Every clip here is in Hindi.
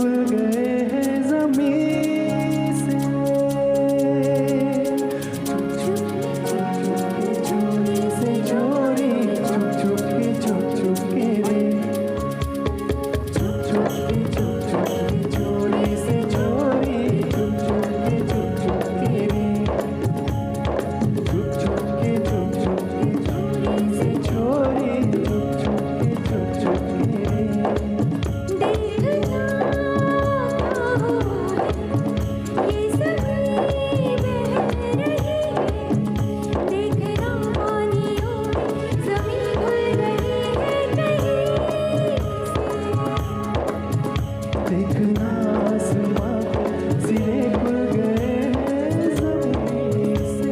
खुल गए हैं ज़मीं से। चोरी से चोरी, छुप छुप के रे, छुप छुप के चोरी से चोरी, छुप छुप के रे, छुप छुप के चोरी से चोरी, छुप छुप के रे। देखना आसमां सिरे खुल गए हैं ज़मीं से।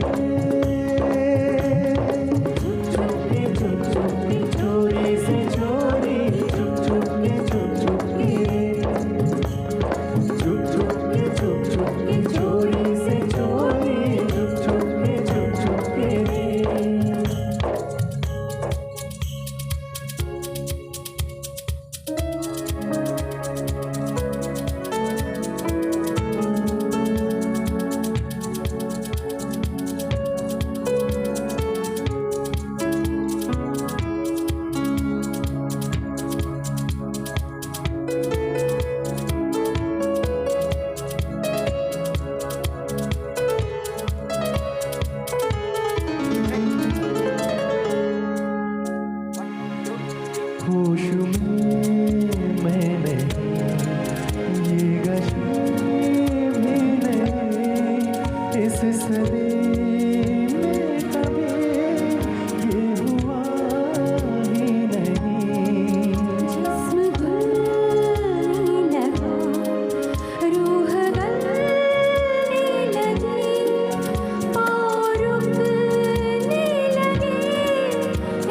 छुप के चोरी से चोरी, छुप छुप के रे, छुप छुप के चोरी से चोरी, छुप छुप के रे। होश में मैं नहीं, ये गशें भी नहीं, इस सदे में कभी ये हुआ ही नहीं। जिस्म घुलने लगा, रूह गलने लगी, पाँव रुकने लगे,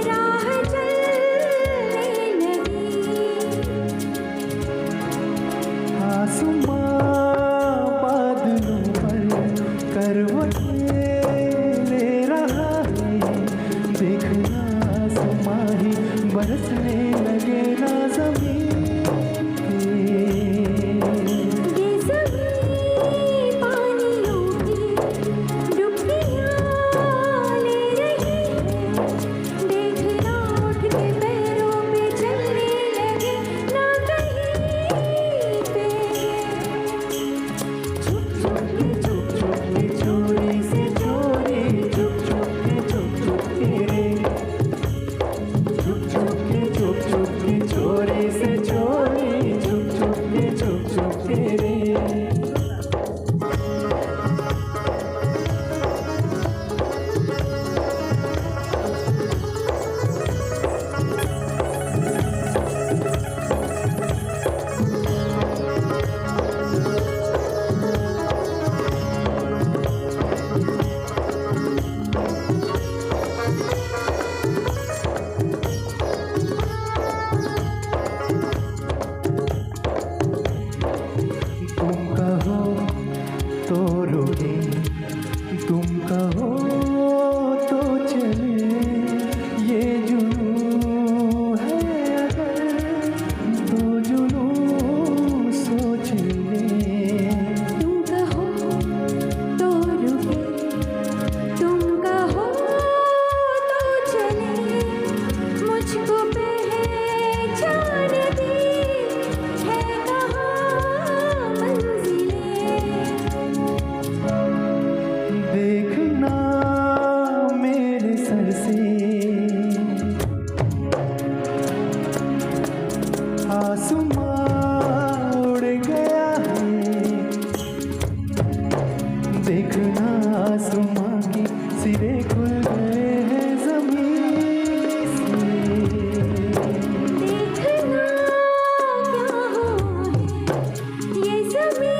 राह चलने लगी। आसमां बादलों पर करवट ले रहा है, देखना आसमां ही बरसने लगे ना ज़मीं पे। ये ज़मीं पानियों की डुबकियाँ ले रही है, देखना उठ के पैरों पे चलने लगे ना कहीं पे। छुप छुप के चोरी से चोरी, छुप छुप के रे, छुप छुप के चोरी से चोरी, छुप छुप के रे। तुम कहो तो रुके, तुम कहो तो चले, ये जुनून है अगर तो जुनून सोच ले। तुम कहो तो रुके, तुम कहो तो चले, मुझको पहचान दी है कहाँ मंजिलें। देखना मेरे सर से आसमां उड़ गया है, देखना आसमां की सिरे खुल गए हैं ज़मीं से। देखना क्या हुआ है ये ज़मीं